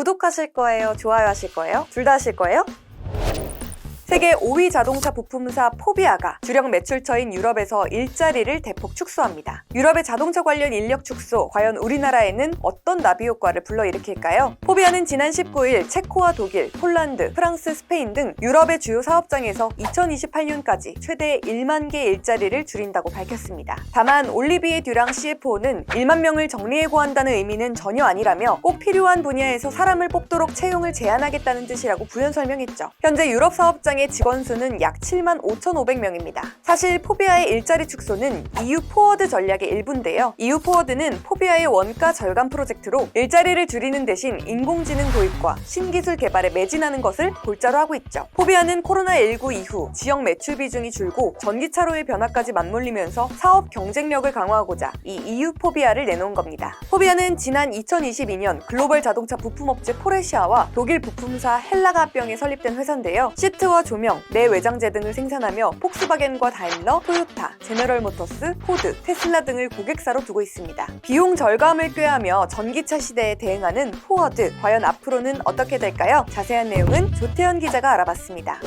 구독하실 거예요? 좋아요 하실 거예요? 둘 다 하실 거예요? 세계 5위 자동차 부품사 포비아가 주력 매출처인 유럽에서 일자리를 대폭 축소합니다. 유럽의 자동차 관련 인력 축소, 과연 우리나라에는 어떤 나비 효과를 불러일으킬까요? 포비아는 지난 19일 체코와 독일, 폴란드, 프랑스, 스페인 등 유럽의 주요 사업장에서 2028년까지 최대 1만 개 일자리를 줄인다고 밝혔습니다. 다만 올리비에 듀랑 CFO는 1만 명을 정리해고한다는 의미는 전혀 아니라며 꼭 필요한 분야에서 사람을 뽑도록 채용을 제한하겠다는 뜻이라고 부연 설명했죠. 현재 유럽 사업장의 직원 수는 약 7만 5,500명입니다. 사실 포비아의 일자리 축소는 EU 포워드 전략의 일부인데요. EU 포워드는 포비아의 원가 절감 프로젝트로 일자리를 줄이는 대신 인공지능 도입과 신기술 개발에 매진하는 것을 골자로 하고 있죠. 포비아는 코로나19 이후 지역 매출 비중이 줄고 전기차로의 변화까지 맞물리면서 사업 경쟁력을 강화하고자 이 EU 포비아를 내놓은 겁니다. 포비아는 지난 2022년 글로벌 자동차 부품업체 포레시아와 독일 부품사 헬라가 합병에 설립된 회사인데요. 시트와 조명, 내외장재 등을 생산하며 폭스바겐과 다임러, 토요타, 제너럴모터스, 포드, 테슬라 등을 고객사로 두고 있습니다. 비용 절감을 꾀하며 전기차 시대에 대응하는 포워드, 과연 앞으로는 어떻게 될까요? 자세한 내용은 조태현 기자가 알아봤습니다.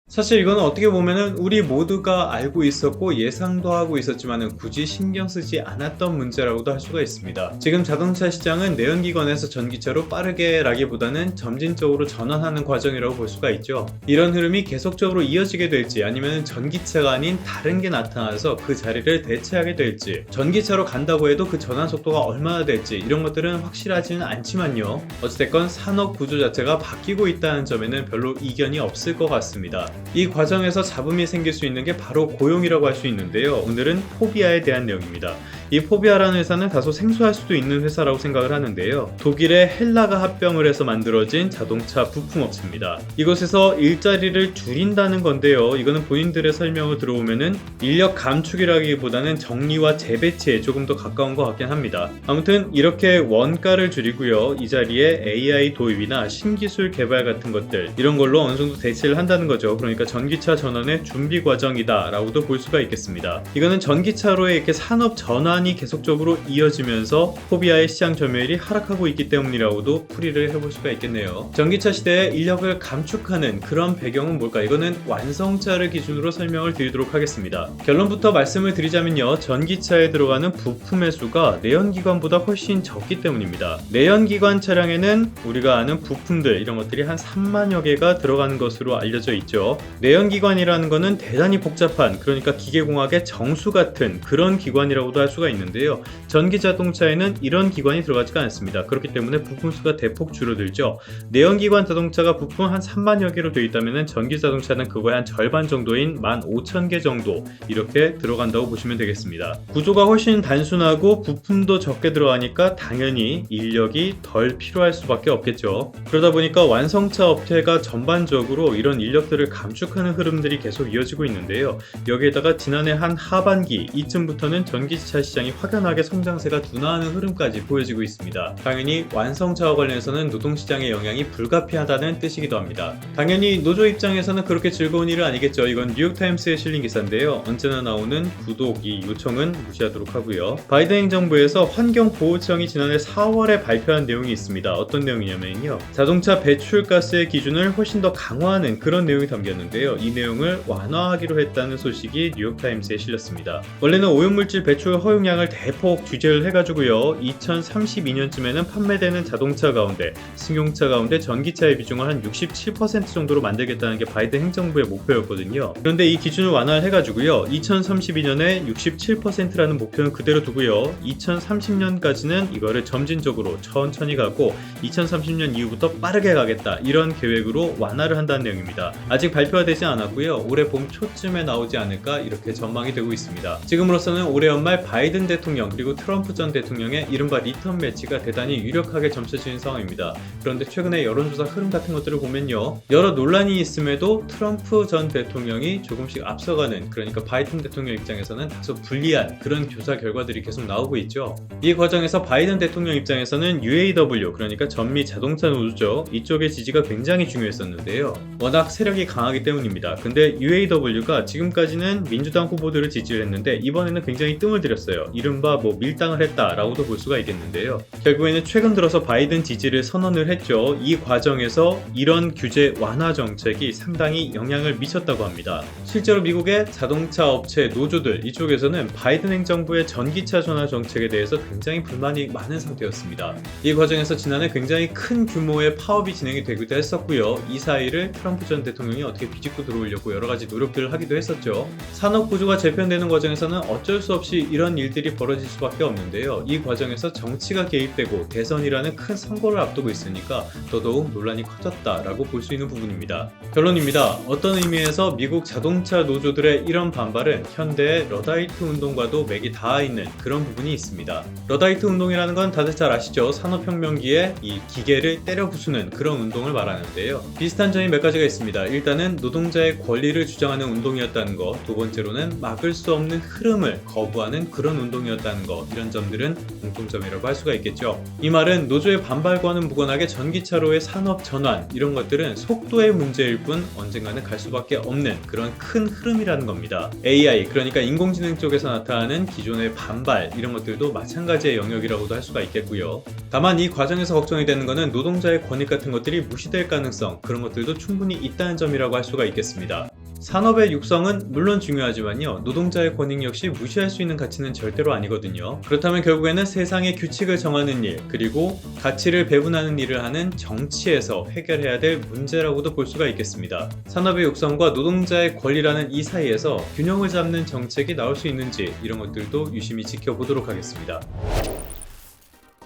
사실 이거는 어떻게 보면은 우리 모두가 알고 있었고 예상도 하고 있었지만은 굳이 신경 쓰지 않았던 문제라고도 할 수가 있습니다. 지금 자동차 시장은 내연기관에서 전기차로 빠르게 라기보다는 점진적으로 전환하는 과정이라고 볼 수가 있죠. 이런 흐름이 계속적으로 이어지게 될지 아니면 전기차가 아닌 다른 게 나타나서 그 자리를 대체하게 될지, 전기차로 간다고 해도 그 전환 속도가 얼마나 될지 이런 것들은 확실하지는 않지만요. 어찌됐건 산업 구조 자체가 바뀌고 있다는 점에는 별로 이견이 없을 것 같습니다. 이 과정에서 잡음이 생길 수 있는 게 바로 고용이라고 할 수 있는데요. 오늘은 포비아에 대한 내용입니다. 이 포비아라는 회사는 다소 생소할 수도 있는 회사라고 생각을 하는데요. 독일의 헬라가 합병을 해서 만들어진 자동차 부품업체입니다. 이곳에서 일자리를 줄인다는 건데요. 이거는 본인들의 설명을 들어보면은 인력 감축이라기보다는 정리와 재배치에 조금 더 가까운 것 같긴 합니다. 아무튼 이렇게 원가를 줄이고요. 이 자리에 AI 도입이나 신기술 개발 같은 것들 이런 걸로 어느 정도 대체를 한다는 거죠. 그러니까 전기차 전환의 준비 과정이다 라고도 볼 수가 있겠습니다. 이거는 전기차로의 이렇게 산업 전환이 계속적으로 이어지면서 포비아의 시장 점유율이 하락하고 있기 때문이라고도 풀이를 해볼 수가 있겠네요. 전기차 시대에 인력을 감축하는 그런 배경은 뭘까? 이거는 완성차를 기준으로 설명을 드리도록 하겠습니다. 결론부터 말씀을 드리자면요. 전기차에 들어가는 부품의 수가 내연기관보다 훨씬 적기 때문입니다. 내연기관 차량에는 우리가 아는 부품들 이런 것들이 한 3만여 개가 들어가는 것으로 알려져 있죠. 내연기관이라는 거는 대단히 복잡한, 그러니까 기계공학의 정수 같은 그런 기관이라고도 할 수가 있는데요. 전기자동차에는 이런 기관이 들어가지가 않습니다. 그렇기 때문에 부품 수가 대폭 줄어들죠. 내연기관 자동차가 부품 한 3만여 개로 되어 있다면 전기자동차는 그거의 한 절반 정도인 15,000개 정도 이렇게 들어간다고 보시면 되겠습니다. 구조가 훨씬 단순하고 부품도 적게 들어가니까 당연히 인력이 덜 필요할 수밖에 없겠죠. 그러다 보니까 완성차 업체가 전반적으로 이런 인력들을 감축하는 흐름들이 계속 이어지고 있는데요. 여기에다가 지난해 한 하반기 이쯤부터는 전기차 시장이 확연하게 성장세가 둔화하는 흐름까지 보여지고 있습니다. 당연히 완성차와 관련해서는 노동시장의 영향이 불가피하다는 뜻이기도 합니다. 당연히 노조 입장에서는 그렇게 즐거운 일은 아니겠죠. 이건 뉴욕타임스에 실린 기사인데요. 언제나 나오는 구독 이 요청은 무시하도록 하고요. 바이든 행정부에서 환경보호청이 지난해 4월에 발표한 내용이 있습니다. 어떤 내용이냐면요. 자동차 배출가스의 기준을 훨씬 더 강화하는 그런 내용이 담겼는데요. 이 내용을 완화하기로 했다는 소식이 뉴욕타임스에 실렸습니다. 원래는 오염물질 배출 허용량을 대폭 규제를 해가지고요. 2032년쯤에는 판매되는 자동차 가운데, 승용차 가운데 전기차의 비중을 한 67% 정도로 만들겠다는 게 바이든 행정부의 목표였거든요. 그런데 이 기준을 완화를 해가지고요. 2032년에 67%라는 목표는 그대로 두고요. 2030년까지는 이거를 점진적으로 천천히 가고 2030년 이후부터 빠르게 가겠다. 이런 계획으로 완화를 한다는 내용입니다. 아직 발표가 되지 않았고요. 올해 봄 초쯤에 나오지 않을까 이렇게 전망이 되고 있습니다. 지금으로서는 올해 연말 바이든 대통령 그리고 트럼프 전 대통령의 이른바 리턴 매치가 대단히 유력하게 점쳐지는 상황입니다. 그런데 최근에 여론조사 흐름 같은 것들을 보면요. 여러 논란이 있음에도 트럼프 전 대통령이 조금씩 앞서가는, 그러니까 바이든 대통령 입장에서는 다소 불리한 그런 조사 결과들이 계속 나오고 있죠. 이 과정에서 바이든 대통령 입장에서는 UAW, 그러니까 전미 자동차 노조죠. 이쪽의 지지가 굉장히 중요했었는데요. 워낙 세력이 강하기 때문입니다. 근데 UAW가 지금까지는 민주당 후보들을 지지를 했는데 이번에는 굉장히 뜸을 들였어요. 있어요. 이른바 밀당을 했다라고도 볼 수가 있겠는데요. 결국에는 최근 들어서 바이든 지지를 선언을 했죠. 이 과정에서 이런 규제 완화 정책이 상당히 영향을 미쳤다고 합니다. 실제로 미국의 자동차 업체 노조들 이쪽에서는 바이든 행정부의 전기차 전환 정책에 대해서 굉장히 불만이 많은 상태였습니다. 이 과정에서 지난해 굉장히 큰 규모의 파업이 진행이 되기도 했었고요. 이 사이를 트럼프 전 대통령이 어떻게 비집고 들어오려고 여러 가지 노력들을 하기도 했었죠. 산업 구조가 재편되는 과정에서는 어쩔 수 없이 이런 일들이 벌어질 수밖에 없는데요. 이 과정에서 정치가 개입되고 대선이라는 큰 선거를 앞두고 있으니까 더더욱 논란이 커졌다라고 볼 수 있는 부분입니다. 결론입니다. 어떤 의미에서 미국 자동차 노조들의 이런 반발은 현대의 러다이트 운동과도 맥이 닿아 있는 그런 부분이 있습니다. 러다이트 운동이라는 건 다들 잘 아시죠? 산업혁명기에 이 기계를 때려 부수는 그런 운동을 말하는데요. 비슷한 점이 몇 가지가 있습니다. 일단은 노동자의 권리를 주장하는 운동이었다는 거, 두 번째로는 막을 수 없는 흐름을 거부하는 그런 운동이었다는 거, 이런 점들은 공통점이라고 할 수가 있겠죠. 이 말은 노조의 반발과는 무관하게 전기차로의 산업 전환, 이런 것들은 속도의 문제일 뿐 언젠가는 갈 수밖에 없는 그런 큰 흐름이라는 겁니다. AI, 그러니까 인공지능 쪽에서 나타나는 기존의 반발, 이런 것들도 마찬가지의 영역이라고도 할 수가 있겠고요. 다만 이 과정에서 걱정이 되는 것은 노동자의 권익 같은 것들이 무시될 가능성, 그런 것들도 충분히 있다는 점이라고 할 수가 있겠습니다. 산업의 육성은 물론 중요하지만요, 노동자의 권익 역시 무시할 수 있는 가치는 절대로 아니거든요. 그렇다면 결국에는 세상의 규칙을 정하는 일, 그리고 가치를 배분하는 일을 하는 정치에서 해결해야 될 문제라고도 볼 수가 있겠습니다. 산업의 육성과 노동자의 권리라는 이 사이에서 균형을 잡는 정책이 나올 수 있는지, 이런 것들도 유심히 지켜보도록 하겠습니다.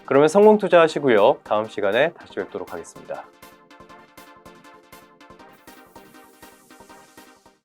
그러면 성공 투자하시고요. 다음 시간에 다시 뵙도록 하겠습니다.